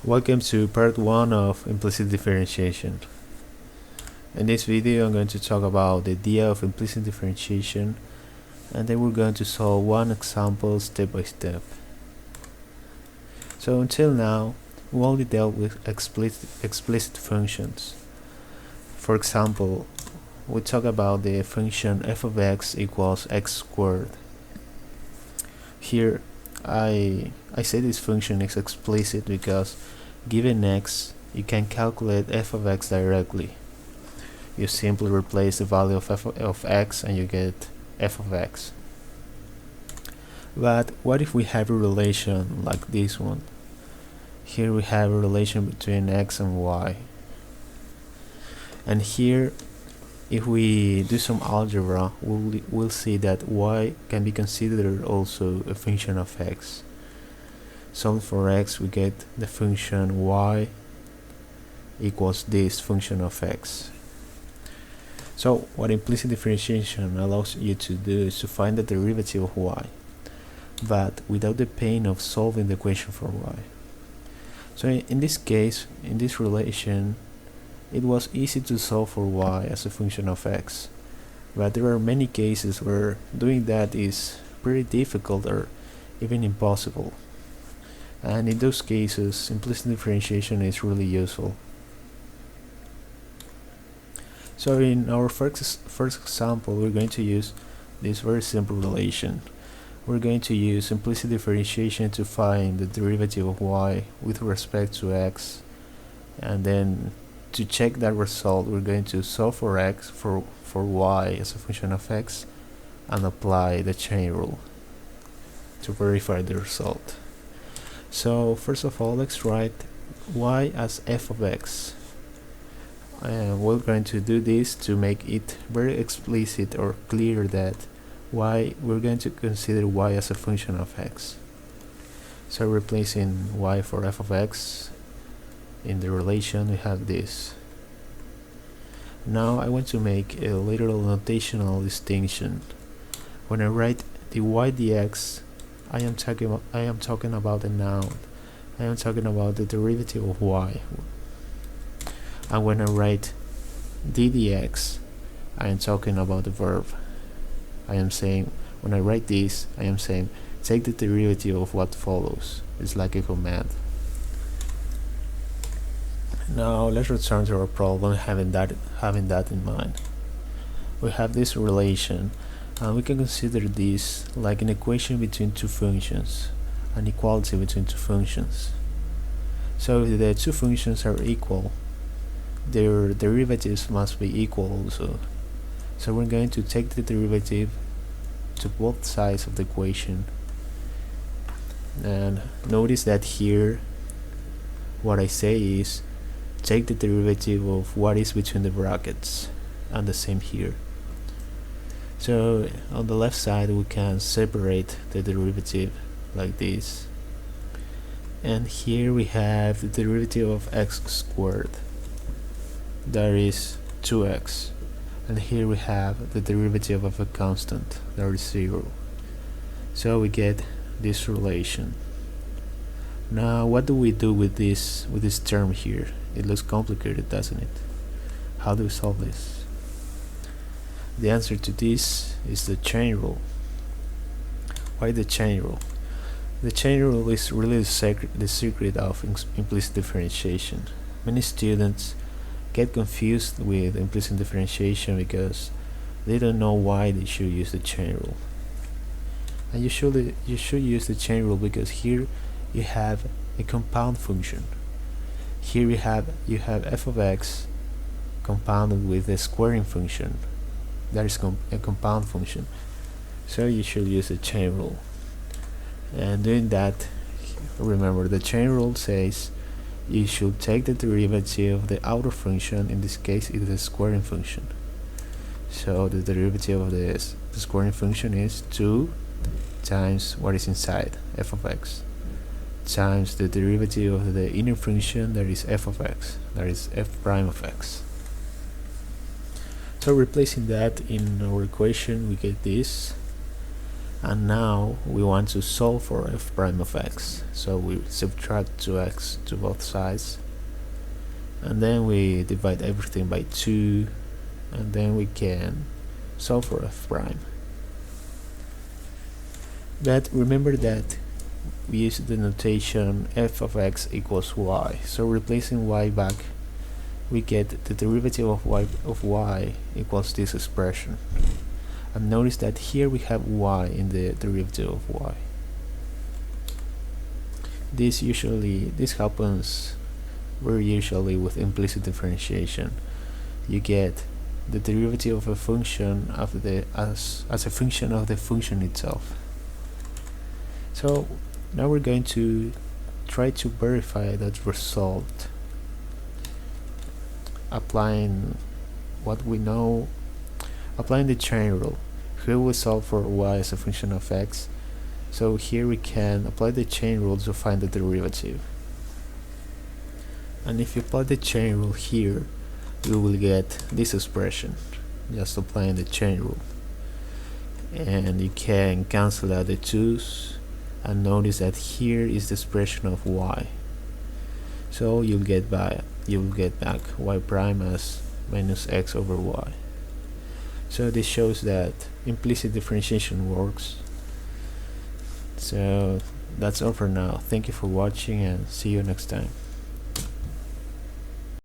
Welcome to part 1 of implicit differentiation. In this video I'm going to talk about the idea of implicit differentiation, and then we're going to solve one example step by step. So until now we only dealt with explicit functions. For example, we talk about the function f of x equals x squared. Here I say this function is explicit because given x, you can calculate f of x directly. You simply replace the value of f of x and you get f of x. But what if we have a relation like this one? Here we have a relation between x and y. And here, if we do some algebra, we'll see that y can be considered also a function of x. So for x, we get the function y equals this function of x. So what implicit differentiation allows you to do is to find the derivative of y, but without the pain of solving the equation for y. So in this case, in this relation, it was easy to solve for y as a function of x, but there are many cases where doing that is pretty difficult or even impossible. And in those cases, implicit differentiation is really useful. So in our first example, we're going to use this very simple relation. We're going to use implicit differentiation to find the derivative of y with respect to x, and then to check that result, we're going to solve for x for y as a function of x and apply the chain rule to verify the result. So first of all, let's write y as f of x. We're going to do this to make it very explicit or clear that we're going to consider y as a function of x. So replacing y for f of x in the relation, we have this. Now I want to make a little notational distinction. When I write dy dx, I am talking about a noun. I am talking about the derivative of y. And when I write d dx, I am talking about the verb. I am saying, when I write this, I am saying take the derivative of what follows. It's like a command. Now let's return to our problem having that in mind. We have this relation, and we can consider this like an equation between two functions, an equality between two functions. So if the two functions are equal, their derivatives must be equal also. So we're going to take the derivative to both sides of the equation, and notice that here what I say is take the derivative of what is between the brackets, and the same here. So on the left side we can separate the derivative like this, and here we have the derivative of x squared, that is 2x, and here we have the derivative of a constant, that is 0. So we get this relation. Now what do we do with this term here? It looks complicated, doesn't it? How do we solve this? The answer to this is the chain rule. Why the chain rule? The chain rule is really the secret of implicit differentiation. Many students get confused with implicit differentiation because they don't know why they should use the chain rule. And you should use the chain rule because here you have a compound function. Here you have f of x compounded with a squaring function. That is a compound function. So you should use the chain rule. And doing that, remember the chain rule says you should take the derivative of the outer function. In this case it is a squaring function. So the derivative of the squaring function is 2 times what is inside, f of x, times the derivative of the inner function, that is f of x, that is f prime of x. So replacing that in our equation, we get this, And now we want to solve for f prime of x, so we subtract 2x to both sides, and then we divide everything by 2, and then we can solve for f prime. But remember that we use the notation f of x equals y, so replacing y back, we get the derivative of y equals this expression. And notice that here we have y in the derivative of y. This happens very usually with implicit differentiation. You get the derivative of a function as a function of the function itself. So now we're going to try to verify that result, applying what we know, applying the chain rule. Here we solve for y as a function of x, so here we can apply the chain rule to find the derivative. And if you apply the chain rule here, we will get this expression, just applying the chain rule. And you can cancel out the 2's, and notice that here is the expression of y. So you'll get back y prime as minus x over y. So this shows that implicit differentiation works. So that's all for now. Thank you for watching, and see you next time.